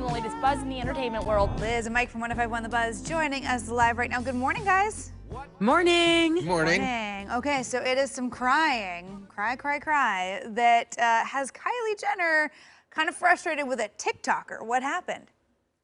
the latest buzz in the entertainment world. Liz and Mike from 105.1 The Buzz joining us live right now. Good morning, guys. Morning. Morning. Okay, so it is some crying, cry, that has Kylie Jenner kind of frustrated with a TikToker. What happened?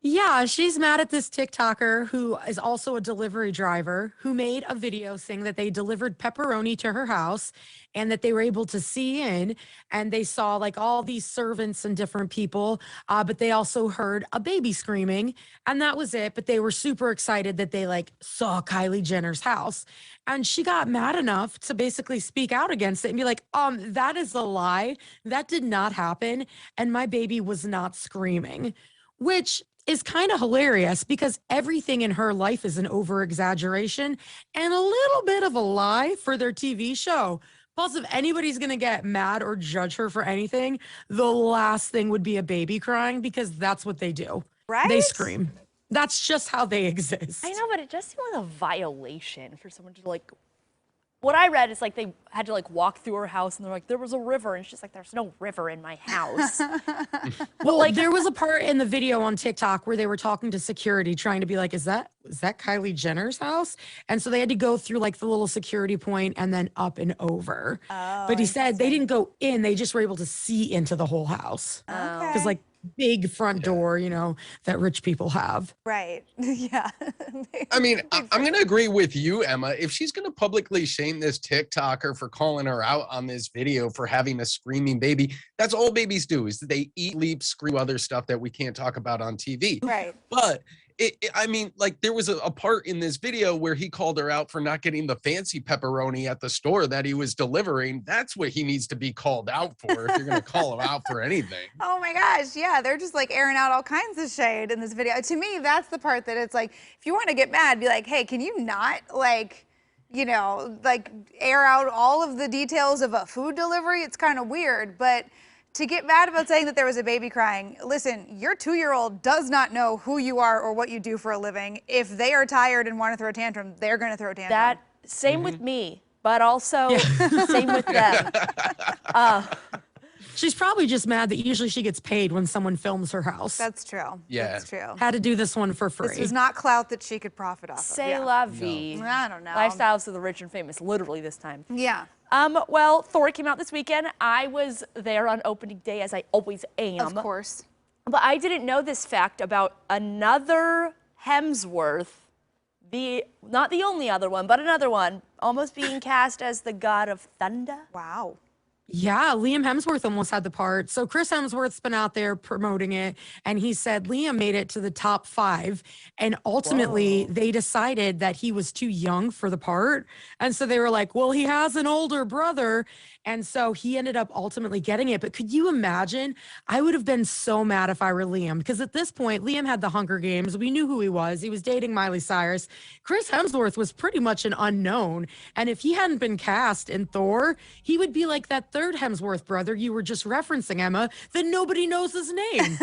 Yeah, she's mad at this TikToker who is also a delivery driver who made a video saying that they delivered pepperoni to her house and that they were able to see in and they saw like all these servants and different people, but they also heard a baby screaming and that was it. But they were super excited that they like saw Kylie Jenner's house. And she got mad enough to basically speak out against it and be like, that is a lie. That did not happen. And my baby was not screaming, which is kind of hilarious because everything in her life is an over-exaggeration and a little bit of a lie for their TV show. Plus, if anybody's going to get mad or judge her for anything, the last thing would be a baby crying because that's what they do. Right? They scream. That's just how they exist. I know, but it just seemed like a violation for someone to like. What I read is like they had to like walk through her house and they're like, there was a river. And she's like, there's no river in my house. Well, like there was a part in the video on TikTok where they were talking to security trying to be like, is that Kylie Jenner's house? And so they had to go through like the little security point and then up and over. Oh, but he said they didn't go in. They just were able to see into the whole house. Okay. Because like big front door, you know, that rich people have. Right. Yeah. I mean, I'm going to agree with you, Emma. If she's going to publicly shame this TikToker for calling her out on this video for having a screaming baby, that's all babies do is they eat, sleep, scream, other stuff that we can't talk about on TV. Right. But I mean, like there was a part in this video where he called her out for not getting the fancy pepperoni at the store that he was delivering. That's what he needs to be called out for if you're going to call him out for anything. Oh my gosh, yeah, they're just like airing out all kinds of shade in this video. To me, that's the part that it's like, if you want to get mad, be like, hey, can you not like, you know, like air out all of the details of a food delivery? It's kind of weird, but to get mad about saying that there was a baby crying, listen, your 2-year-old does not know who you are or what you do for a living. If they are tired and want to throw a tantrum, they're going to throw a tantrum. Same with me, but also same with them. She's probably just mad that usually she gets paid when someone films her house. That's true. Yeah. That's true. Had to do this one for free. This was not clout that she could profit off of. C'est la vie. No. I don't know. Lifestyles of the rich and famous, literally this time. Yeah. Well, Thor came out this weekend. I was there on opening day, as I always am. Of course. But I didn't know this fact about another Hemsworth, not the only other one, but another one, almost being cast as the god of thunder. Wow. Yeah, Liam Hemsworth almost had the part. So Chris Hemsworth's been out there promoting it, and he said Liam made it to the top 5, and ultimately they decided that he was too young for the part, and so they were like, well, he has an older brother, and so he ended up ultimately getting it. But could you imagine? I would have been so mad if I were Liam, because at this point, Liam had the Hunger Games. We knew who he was. He was dating Miley Cyrus. Chris Hemsworth was pretty much an unknown, and if he hadn't been cast in Thor, he would be like that third Hemsworth brother you were just referencing, Emma, that nobody knows his name.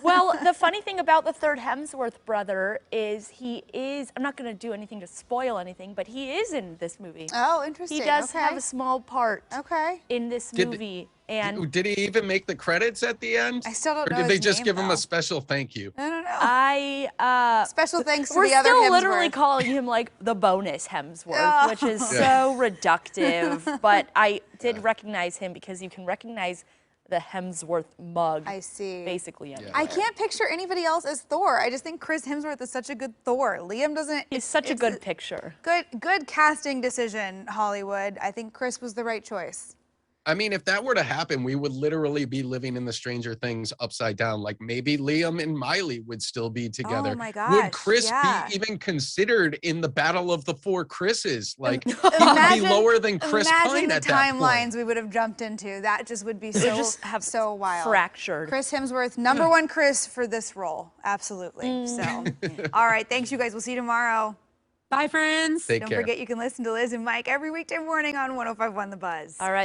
Well, the funny thing about the third Hemsworth brother is I'm not going to do anything to spoil anything, but he is in this movie. Oh, interesting. He does have a small part in this movie. And did he even make the credits at the end? I still don't know. Or did they his just name, give him though. a special thank you? I don't know. Special thanks to we're the other still Hemsworth. literally calling him like the bonus Hemsworth, which is so reductive. But I did recognize him because you can recognize the Hemsworth mug. I see. Basically, anywhere. I can't picture anybody else as Thor. I just think Chris Hemsworth is such a good Thor. Liam doesn't. It's such a good picture. Good casting decision, Hollywood. I think Chris was the right choice. I mean, if that were to happen, we would literally be living in the Stranger Things upside down. Like maybe Liam and Miley would still be together. Oh my gosh, would Chris be even considered in the battle of the 4 Chris's? Like he would be lower than Chris Pine at that Imagine the timelines point. we would have jumped into. That just would be so wild. Fractured. Chris Hemsworth, #1 Chris for this role. Absolutely. So, all right. Thanks, you guys. We'll see you tomorrow. Bye, friends. Take Don't care. forget you can listen to Liz and Mike every weekday morning on 105.1 The Buzz. All right.